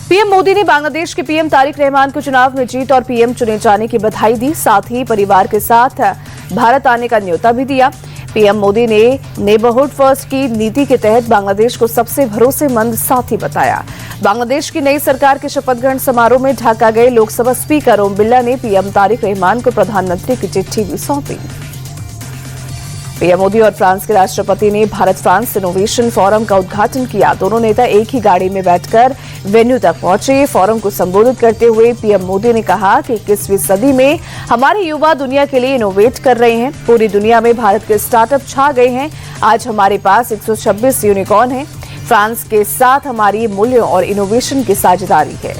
PM Modi ने बांग्लादेश के PM Tariq Rahman को चुनाव में जीत और पीएम चुने जाने की बधाई दी। साथ ही परिवार के साथ भारत आने का न्योता भी दिया। पीएम मोदी ने नेबरहुड फर्स्ट की नीति के तहत बांग्लादेश को सबसे भरोसेमंद साथी बताया। बांग्लादेश की नई सरकार के शपथ ग्रहण समारोह में ढाका गए लोकसभा स्पीकर ओम बिरला ने पीएम तारिक रहमान को प्रधानमंत्री की चिट्ठी भी सौंपी। पीएम मोदी और फ्रांस के राष्ट्रपति ने भारत फ्रांस इनोवेशन फोरम का उद्घाटन किया। दोनों नेता एक ही गाड़ी में बैठकर वेन्यू तक पहुंचे। फोरम को संबोधित करते हुए पीएम मोदी ने कहा कि 21वीं सदी में हमारे युवा दुनिया के लिए इनोवेट कर रहे हैं। पूरी दुनिया में भारत के स्टार्टअप छा गए हैं। आज हमारे पास 126 यूनिकॉर्न हैं। फ्रांस के साथ हमारी मूल्यों और इनोवेशन की साझेदारी है।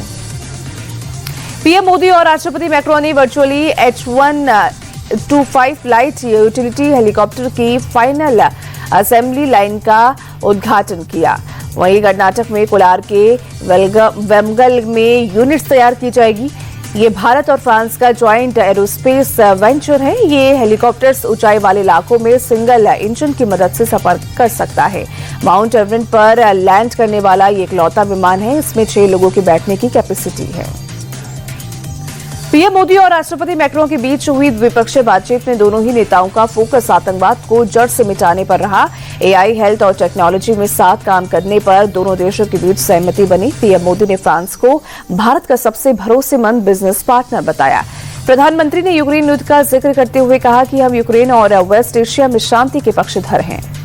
पीएम मोदी और राष्ट्रपति मैक्रोन ने virtually H125 light utility helicopter की फाइनल असेंबली लाइन का उद्घाटन किया। वहीं कर्नाटक में कोलार के वेमगल में यूनिट्स तैयार की जाएगी। ये भारत और फ्रांस का ज्वाइंट एरोस्पेस वेंचर है। ये हेलीकॉप्टर्स ऊंचाई वाले इलाकों में सिंगल इंजन की मदद से सफर कर सकता है। माउंट एवरेस्ट पर लैंड करने वाला ये इकलौता विमान है। इसमें 6 लोगों के बैठने की कैपेसिटी है। पीएम मोदी और राष्ट्रपति मैक्रोन के बीच हुई द्विपक्षीय बातचीत में दोनों ही नेताओं का फोकस आतंकवाद को जड़ से मिटाने पर रहा। एआई, हेल्थ और टेक्नोलॉजी में साथ काम करने पर दोनों देशों के बीच सहमति बनी। पीएम मोदी ने फ्रांस को भारत का सबसे भरोसेमंद बिजनेस पार्टनर बताया। प्रधानमंत्री ने यूक्रेन युद्ध का जिक्र करते हुए कहा कि हम यूक्रेन और वेस्ट एशिया में शांति के पक्षधर हैं।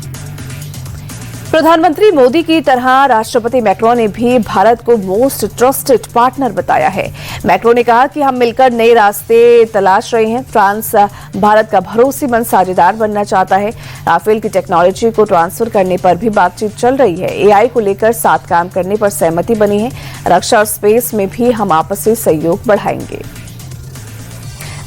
प्रधानमंत्री मोदी की तरह राष्ट्रपति मैक्रोन ने भी भारत को मोस्ट ट्रस्टेड पार्टनर बताया है। मैक्रोन ने कहा कि हम मिलकर नए रास्ते तलाश रहे हैं। फ्रांस भारत का भरोसेमंद साझेदार बनना चाहता है। राफेल की टेक्नोलॉजी को ट्रांसफर करने पर भी बातचीत चल रही है। एआई को लेकर साथ काम करने पर सहमति बनी है। रक्षा और स्पेस में भी हम आपसी सहयोग बढ़ाएंगे।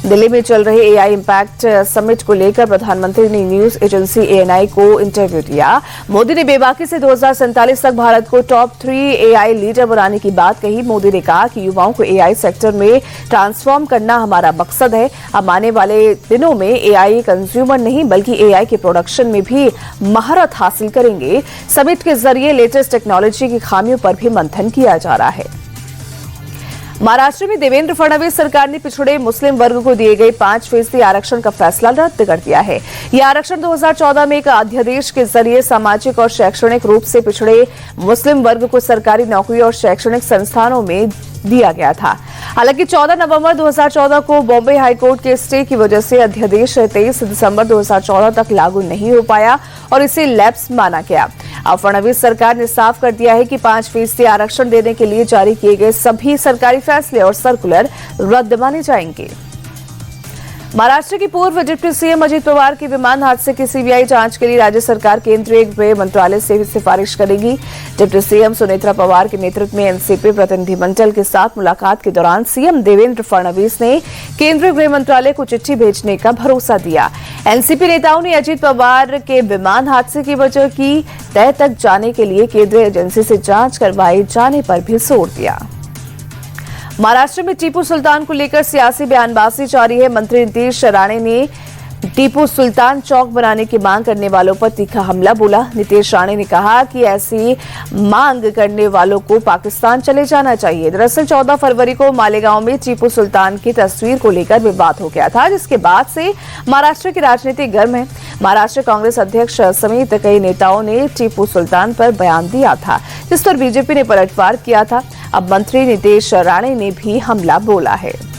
दिल्ली में चल रहे एआई इम्पैक्ट समिट को लेकर प्रधानमंत्री ने न्यूज एजेंसी एएनआई को इंटरव्यू दिया। मोदी ने बेबाकी से 2047 तक भारत को टॉप 3 एआई लीडर बनाने की बात कही। मोदी ने कहा कि युवाओं को एआई सेक्टर में ट्रांसफॉर्म करना हमारा मकसद है। हम आने वाले दिनों में एआई कंज्यूमर नहीं बल्कि एआई के प्रोडक्शन में भी महारत हासिल करेंगे। समिट के जरिए लेटेस्ट टेक्नोलॉजी की खामियों पर भी मंथन किया जा रहा है। महाराष्ट्र में देवेंद्र फडणवीस सरकार ने पिछड़े मुस्लिम वर्ग को दिए गए 5% आरक्षण का फैसला रद्द कर दिया है। यह आरक्षण 2014 में एक अध्यादेश के जरिए सामाजिक और शैक्षणिक रूप से पिछड़े मुस्लिम वर्ग को सरकारी नौकरी और शैक्षणिक संस्थानों में दिया गया था। हालांकि 14 नवंबर 2014 को बॉम्बे हाईकोर्ट के स्टे की वजह से अध्यादेश 23 दिसंबर 2014 तक लागू नहीं हो पाया और इसे लैप्स माना गया। अब फडणवीस सरकार ने साफ कर दिया है कि 5% आरक्षण देने के लिए जारी किए गए सभी सरकारी फैसले और सर्कुलर रद्द माने जाएंगे। महाराष्ट्र की पूर्व डिप्टी सीएम अजित पवार की विमान हादसे की सीबीआई जांच के लिए राज्य सरकार केंद्रीय गृह मंत्रालय से सिफारिश करेगी। डिप्टी सीएम सुनेत्रा पवार के नेतृत्व में एनसीपी प्रतिनिधिमंडल के साथ मुलाकात के दौरान सीएम देवेंद्र फडणवीस ने केंद्रीय गृह मंत्रालय को चिट्ठी भेजने का भरोसा दिया। एनसीपी नेताओं ने अजित पवार के विमान हादसे की वजह की तह तक जाने के लिए केंद्रीय एजेंसी से जांच करवाए जाने पर भी जोर दिया। महाराष्ट्र में टीपू सुल्तान को लेकर सियासी बयानबाजी जारी है। मंत्री नीतीश राणे ने टीपू सुल्तान चौक बनाने की मांग करने वालों पर तीखा हमला बोला। नीतीश राणे ने कहा कि ऐसी मांग करने वालों को पाकिस्तान चले जाना चाहिए। दरअसल 14 फरवरी को मालेगांव में टीपू सुल्तान की तस्वीर को लेकर विवाद हो गया था, जिसके बाद से महाराष्ट्र की राजनीति गर्म है। महाराष्ट्र कांग्रेस अध्यक्ष समेत कई नेताओं ने टीपू सुल्तान पर बयान दिया था, जिस पर बीजेपी ने पलटवार किया था। अब मंत्री नीतीश राणे ने भी हमला बोला है।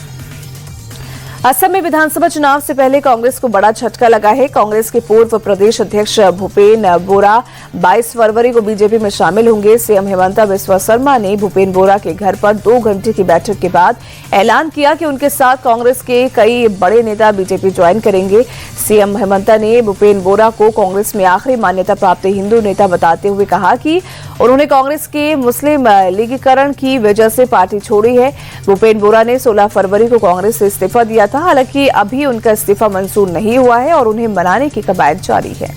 असम में विधानसभा चुनाव से पहले कांग्रेस को बड़ा झटका लगा है। कांग्रेस के पूर्व प्रदेश अध्यक्ष भूपेन बोरा 22 फरवरी को बीजेपी में शामिल होंगे। सीएम हेमंता बिस्वा शर्मा ने भूपेन बोरा के घर पर 2 घंटे की बैठक के बाद ऐलान किया कि उनके साथ कांग्रेस के कई बड़े नेता बीजेपी ज्वाइन करेंगे। सीएम हेमंता ने भूपेन बोरा को कांग्रेस में आखिरी मान्यता प्राप्त हिंदू नेता बताते हुए कहा कि उन्होंने कांग्रेस के मुस्लिम लीगीकरण की वजह से पार्टी छोड़ी है। भूपेन बोरा ने 16 फरवरी को कांग्रेस से इस्तीफा दिया था। हालांकि अभी उनका इस्तीफा मंजूर नहीं हुआ है और उन्हें मनाने की कवायद जारी है।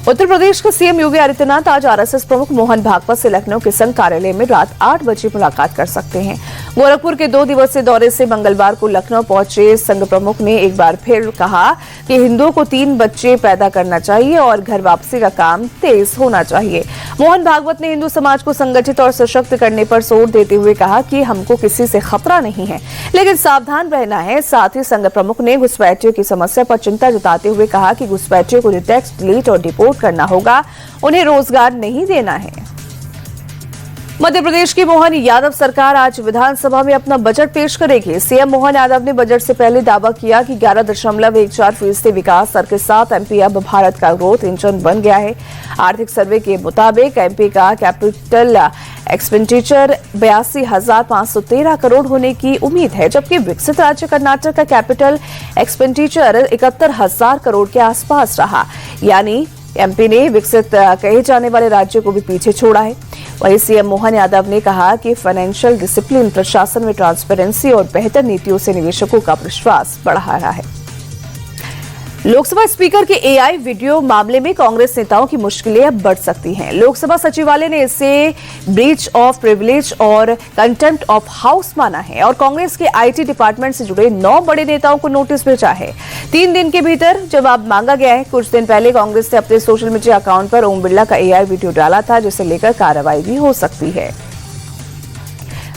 उत्तर प्रदेश के सीएम योगी आदित्यनाथ आज आरएसएस प्रमुख मोहन भागवत से लखनऊ के संघ कार्यालय में रात 8 बजे मुलाकात कर सकते हैं। गोरखपुर के 2 दिवसीय दौरे से मंगलवार को लखनऊ पहुंचे संघ प्रमुख ने एक बार फिर कहा कि हिंदुओं को 3 बच्चे पैदा करना चाहिए और घर वापसी का काम तेज होना चाहिए। मोहन भागवत ने हिंदू समाज को संगठित और सशक्त करने पर जोर देते हुए कहा कि हमको किसी से खतरा नहीं है, लेकिन सावधान रहना है। साथ ही संघ प्रमुख ने घुसपैठियों की समस्या पर चिंता जताते हुए कहा कि घुसपैठियों को डिटेक्ट, डिलीट और डिपोर्ट करना होगा, उन्हें रोजगार नहीं देना है। मध्य प्रदेश की मोहन यादव सरकार आज विधानसभा में अपना बजट पेश करेगी। सीएम मोहन यादव ने बजट से पहले दावा किया कि 11.14% विकास दर के साथ एमपी अब भारत का ग्रोथ इंजन बन गया है। आर्थिक सर्वे के मुताबिक एमपी का कैपिटल एक्सपेंडिचर 82,513 करोड़ होने की उम्मीद है, जबकि विकसित राज्य कर्नाटक का कैपिटल एक्सपेंडिचर 71,000 करोड़ के आसपास रहा। यानी एमपी ने विकसित कहे जाने वाले राज्यों को भी पीछे छोड़ा है। वहीं सीएम मोहन यादव ने कहा कि फाइनेंशियल डिसिप्लिन, प्रशासन में ट्रांसपेरेंसी और बेहतर नीतियों से निवेशकों का विश्वास बढ़ा रहा है। लोकसभा स्पीकर के एआई वीडियो मामले में कांग्रेस नेताओं की मुश्किलें अब बढ़ सकती हैं। लोकसभा सचिवालय ने इसे ब्रीच ऑफ प्रिविलेज और कंटेम्प्ट ऑफ हाउस माना है और कांग्रेस के आईटी डिपार्टमेंट से जुड़े 9 बड़े नेताओं को नोटिस भेजा है। 3 दिन के भीतर जवाब मांगा गया है। कुछ दिन पहले कांग्रेस ने अपने सोशल मीडिया अकाउंट पर ओम बिरला का एआई वीडियो डाला था, जिसे लेकर कार्रवाई भी हो सकती है।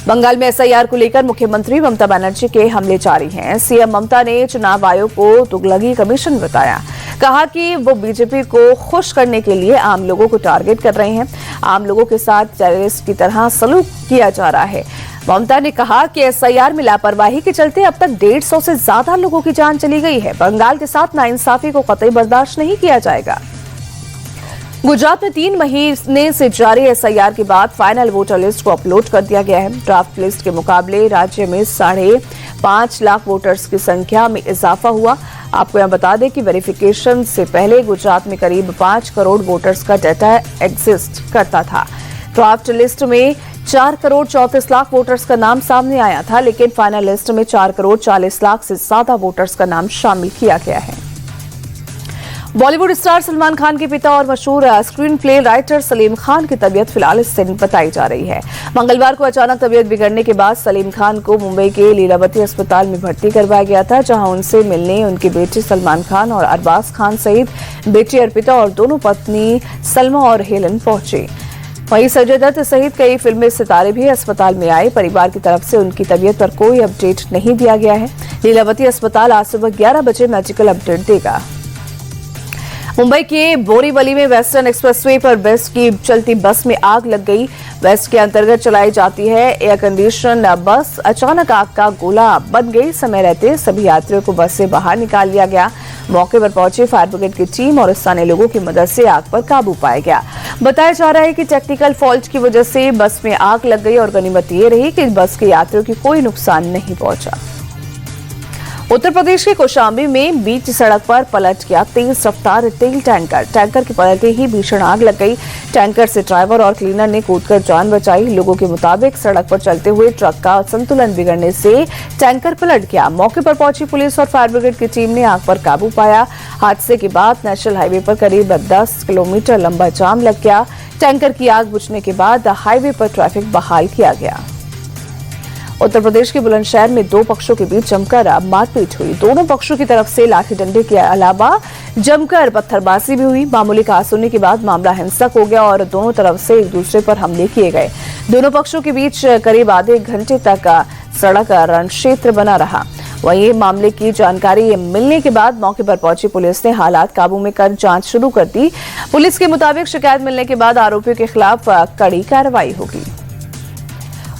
बंगाल में एसआईआर को लेकर मुख्यमंत्री ममता बनर्जी के हमले जारी हैं। सीएम ममता ने चुनाव आयोग को तुगलकी कमीशन बताया। कहा कि वो बीजेपी को खुश करने के लिए आम लोगों को टारगेट कर रहे हैं। आम लोगों के साथ टेररिस्ट की तरह सलूक किया जा रहा है। ममता ने कहा कि एसआईआर में लापरवाही के चलते अब तक 150 से ज्यादा लोगों की जान चली गई है। बंगाल के साथ नाइंसाफी को कतई बर्दाश्त नहीं किया जाएगा। गुजरात में 3 महीने से जारी एसआईआर के बाद फाइनल वोटर लिस्ट को अपलोड कर दिया गया है। ड्राफ्ट लिस्ट के मुकाबले राज्य में 5.5 लाख वोटर्स की संख्या में इजाफा हुआ। आपको यहां बता दें कि वेरिफिकेशन से पहले गुजरात में करीब 5 करोड़ वोटर्स का डाटा एग्जिस्ट करता था। ड्राफ्ट लिस्ट में 4 करोड़ 34 लाख वोटर्स का नाम सामने आया था, लेकिन फाइनल लिस्ट में 4 करोड़ 40 लाख से ज्यादा वोटर्स का नाम शामिल किया गया है। बॉलीवुड स्टार सलमान खान के पिता और मशहूर screen play writer Salim Khan की तबीयत फिलहाल स्थिर बताई जा रही है। मंगलवार को अचानक तबीयत बिगड़ने के बाद सलीम खान को मुंबई के लीलावती अस्पताल में भर्ती करवाया गया था, जहां उनसे मिलने उनके बेटे सलमान खान और अरबाज खान सहित बेटी अर्पिता और दोनों पत्नी सलमा और हेलन पहुंचे। वहीं संजय दत्त सहित कई फिल्मी सितारे भी अस्पताल में आए। परिवार की तरफ से उनकी तबीयत पर कोई अपडेट नहीं दिया गया है। लीलावती अस्पताल आज सुबह 11 बजे मेडिकल अपडेट देगा। मुंबई के बोरीवली में वेस्टर्न एक्सप्रेसवे पर वेस्ट की चलती बस में आग लग गई। वेस्ट के अंतर्गत चलाई जाती है एयर कंडीशन बस अचानक आग का गोला बन गई। समय रहते सभी यात्रियों को बस से बाहर निकाल लिया गया। मौके पर पहुंचे फायर ब्रिगेड की टीम और स्थानीय लोगों की मदद से आग पर काबू पाया गया। बताया जा रहा है कि टेक्निकल फॉल्ट की वजह से बस में आग लग गई और गनीमत ये रही कि बस के यात्रियों की कोई नुकसान नहीं पहुंचा। उत्तर प्रदेश के कौशाम्बी में बीच सड़क पर पलट गया तेज रफ्तार तेल टैंकर। टैंकर के पलटते ही भीषण आग लग गई। टैंकर से ड्राइवर और क्लीनर ने कूदकर जान बचाई। लोगों के मुताबिक सड़क पर चलते हुए ट्रक का संतुलन बिगड़ने से टैंकर पलट गया। मौके पर पहुंची पुलिस और फायर ब्रिगेड की टीम ने आग पर काबू पाया। हादसे के बाद नेशनल हाईवे पर करीब 10 किलोमीटर लंबा जाम लग गया। टैंकर की आग बुझने के बाद हाईवे पर ट्रैफिक बहाल किया गया। उत्तर प्रदेश के बुलंदशहर में 2 पक्षों के बीच जमकर मारपीट हुई। दोनों पक्षों की तरफ से लाठी डंडे के अलावा जमकर पत्थरबाजी भी हुई। मामूली कहासुनी सुनने के बाद मामला हिंसक हो गया और दोनों तरफ से एक दूसरे पर हमले किए गए। दोनों पक्षों के बीच करीब आधे घंटे तक सड़क रण क्षेत्र बना रहा। वहीं मामले की जानकारी मिलने के बाद मौके पर पहुंची पुलिस ने हालात काबू में कर जांच शुरू कर दी। पुलिस के मुताबिक शिकायत मिलने के बाद आरोपियों के खिलाफ कड़ी कार्रवाई होगी।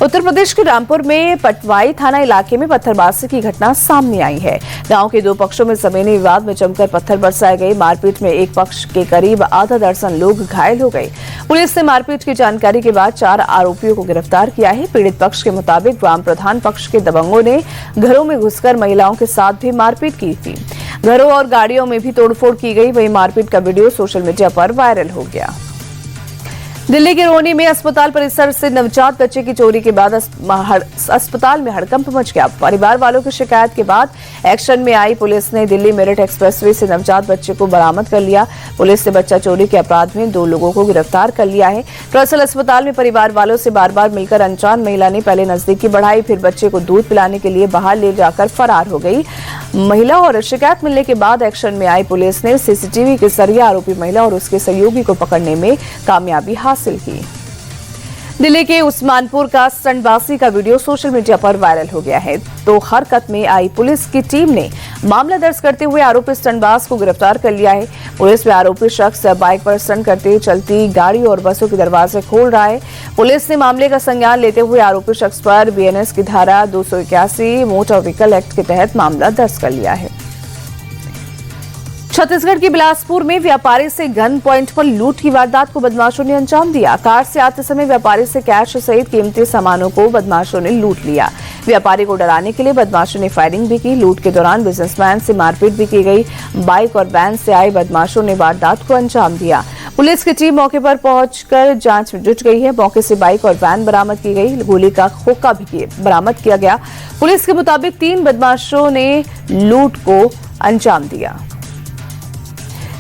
उत्तर प्रदेश के रामपुर में पटवाई थाना इलाके में पत्थरबाजी की घटना सामने आई है। गांव के 2 पक्षों में जमीनी विवाद में जमकर पत्थर बरसाए गए। मारपीट में एक पक्ष के करीब आधा दर्जन लोग घायल हो गए। पुलिस ने मारपीट की जानकारी के बाद 4 आरोपियों को गिरफ्तार किया है। पीड़ित पक्ष के मुताबिक ग्राम प्रधान पक्ष के दबंगों ने घरों में घुसकर महिलाओं के साथ भी मारपीट की थी। घरों और गाड़ियों में भी तोड़फोड़ की गई। वहीं मारपीट का वीडियो सोशल मीडिया पर वायरल हो गया। दिल्ली के रोहनी में अस्पताल परिसर से नवजात बच्चे की चोरी के बाद अस्पताल में हड़कंप मच गया। परिवार वालों की शिकायत के बाद एक्शन में आई पुलिस ने दिल्ली मेरठ एक्सप्रेसवे से नवजात बच्चे को बरामद कर लिया। पुलिस ने बच्चा चोरी के अपराध में 2 लोगों को गिरफ्तार कर लिया है। दरअसल अस्पताल में परिवार वालों से बार-बार मिलकर अनजान महिला ने पहले नजदीकी बढ़ाई, फिर बच्चे को दूध पिलाने के लिए बाहर ले जाकर फरार हो गई महिला। और शिकायत मिलने के बाद एक्शन में आई पुलिस ने सीसीटीवी के जरिए आरोपी महिला और उसके सहयोगी को पकड़ने में कामयाबी हासिल की। दिल्ली के उस्मानपुर का स्टंटबाजी का वीडियो सोशल मीडिया पर वायरल हो गया है। तो हरकत में आई पुलिस की टीम ने मामला दर्ज करते हुए आरोपी स्टंटबाज को गिरफ्तार कर लिया है। पुलिस में आरोपी शख्स बाइक पर स्टंट करते चलती गाड़ी और बसों के दरवाजे खोल रहा है। पुलिस ने मामले का संज्ञान लेते हुए आरोपी शख्स पर बीएनएस की धारा 281 मोटर व्हीकल एक्ट के तहत मामला दर्ज कर लिया है। छत्तीसगढ़ के बिलासपुर में व्यापारी से गन पॉइंट पर लूट की वारदात को बदमाशों ने अंजाम दिया। कार से आते समय व्यापारी से कैश सहित कीमती सामानों को बदमाशों ने लूट लिया। व्यापारी को डराने के लिए बदमाशों ने फायरिंग भी की। लूट के दौरान बिजनेसमैन से मारपीट भी की गई। बाइक और वैन से आए बदमाशों ने वारदात को अंजाम दिया। पुलिस की टीम मौके पर पहुंचकर जांच में जुट गई है। मौके से बाइक और वैन बरामद की गई। गोली का खोखा भी बरामद किया गया। पुलिस के मुताबिक 3 बदमाशों ने लूट को अंजाम दिया।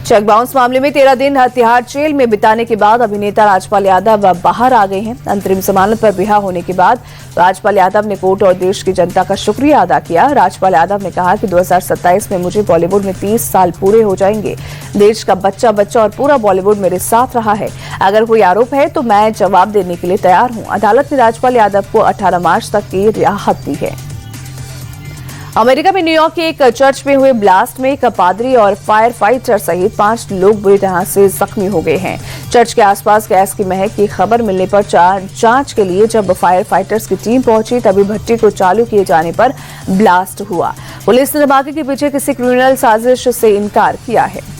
चेक बाउंस मामले में 13 दिन तिहाड़ जेल में बिताने के बाद अभिनेता राजपाल यादव बाहर आ गए हैं। अंतरिम जमानत पर रिहा होने के बाद राजपाल यादव ने कोर्ट और देश की जनता का शुक्रिया अदा किया। राजपाल यादव ने कहा कि 2027 में मुझे बॉलीवुड में 30 साल पूरे हो जाएंगे। देश का बच्चा बच्चा और पूरा बॉलीवुड मेरे साथ रहा है। अगर कोई आरोप है तो मैं जवाब देने के लिए तैयार हूं। अदालत ने राजपाल यादव को 18 मार्च तक की रियायत दी है। अमेरिका में न्यूयॉर्क के एक चर्च में हुए ब्लास्ट में एक पादरी और फायर फाइटर सहित 5 लोग बुरी तरह से जख्मी हो गए हैं। चर्च के आसपास गैस की महक की खबर मिलने पर जांच के लिए जब फायर फाइटर्स की टीम पहुंची तभी भट्टी को चालू किए जाने पर ब्लास्ट हुआ। पुलिस ने धमाके के पीछे किसी क्रिमिनल साजिश से इनकार किया है।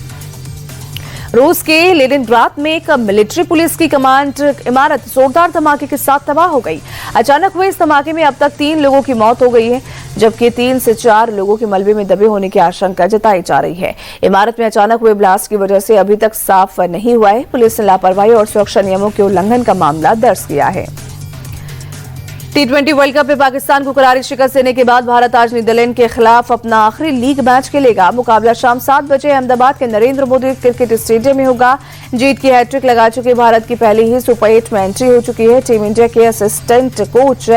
रूस के लेनिनग्राद में एक मिलिट्री पुलिस की कमांड इमारत जोरदार धमाके के साथ तबाह हो गई। अचानक हुए इस धमाके में अब तक 3 लोगों की मौत हो गई है, जबकि 3 से 4 लोगों के मलबे में दबे होने की आशंका जताई जा रही है। इमारत में अचानक हुए ब्लास्ट की वजह से अभी तक साफ नहीं हुआ है। पुलिस ने लापरवाही और सुरक्षा नियमों के उल्लंघन का मामला दर्ज किया है। T20 वर्ल्ड कप में पाकिस्तान को करारी शिकस्त देने के बाद भारत आज नीदरलैंड के खिलाफ अपना आखिरी लीग मैच खेलेगा। मुकाबला शाम 7 बजे अहमदाबाद के नरेंद्र मोदी क्रिकेट स्टेडियम में होगा। जीत की हैट्रिक लगा चुके भारत की पहले ही सुपर 8 में एंट्री हो चुकी है। टीम इंडिया के असिस्टेंट कोच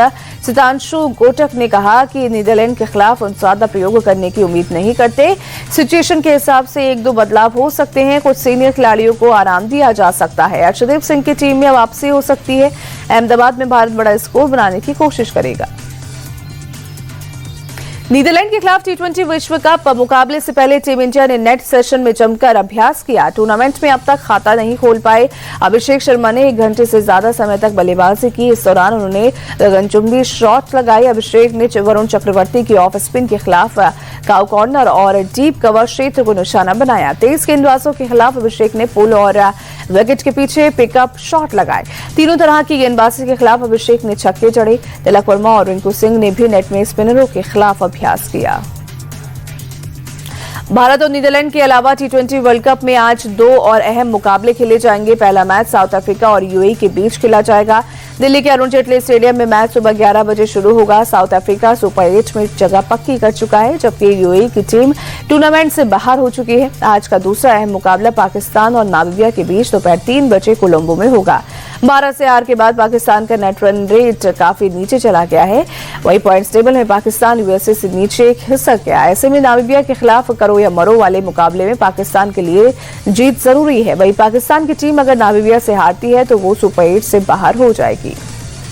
सितांशु गोटक ने कहा कि नीदरलैंड के खिलाफ ज्यादा प्रयोग करने की उम्मीद नहीं करते। सिचुएशन के हिसाब से 1-2 बदलाव हो सकते हैं। कुछ सीनियर खिलाड़ियों को आराम दिया जा सकता है। अर्शदीप सिंह की टीम में वापसी हो सकती है। अहमदाबाद में भारत बड़ा स्कोर बनाने की कोशिश करेगा। नीदरलैंड के खिलाफ T20 विश्व कप मुकाबले से पहले टीम इंडिया ने नेट सेशन में जमकर अभ्यास किया। टूर्नामेंट में अब तक खाता नहीं खोल पाए अभिषेक शर्मा ने 1 घंटे से ज्यादा समय तक बल्लेबाजी की। इस दौरान उन्होंने गगनचुंबी शॉट लगाई। अभिषेक ने वरुण चक्रवर्ती की ऑफ स्पिन के खिलाफ काउ कॉर्नर और डीप कवर क्षेत्र को निशाना बनाया। 23 गेंदबाजों के खिलाफ अभिषेक ने पुल और विकेट के पीछे पिकअप शॉट लगाए। तीनों तरह की गेंदबाजी के खिलाफ अभिषेक ने छक्के जड़े। तिलक वर्मा और रिंकू सिंह ने भी नेट में स्पिनरों के खिलाफ अभ्यास किया। भारत और नीदरलैंड के अलावा T20 वर्ल्ड कप में आज 2 और अहम मुकाबले खेले जाएंगे। पहला मैच साउथ अफ्रीका और यूएई के बीच खेला जाएगा। दिल्ली के अरुण जेटली स्टेडियम में मैच सुबह 11 बजे शुरू होगा। साउथ अफ्रीका सुपर 8 में जगह पक्की कर चुका है, जबकि यूएई की टीम टूर्नामेंट से बाहर हो चुकी है। आज का दूसरा अहम मुकाबला पाकिस्तान और नामीबिया के बीच दोपहर 3 बजे कोलंबो में होगा। 12 से हार के बाद पाकिस्तान का नेट रन रेट काफी नीचे चला गया है। वही पॉइंट्स टेबल में पाकिस्तान यूएसए से नीचे खिसक गया। ऐसे में नामीबिया के खिलाफ करो या मरो वाले मुकाबले में पाकिस्तान के लिए जीत जरूरी है। वही पाकिस्तान की टीम अगर नामीबिया से हारती है तो वो सुपर 8 से बाहर हो जाएगी।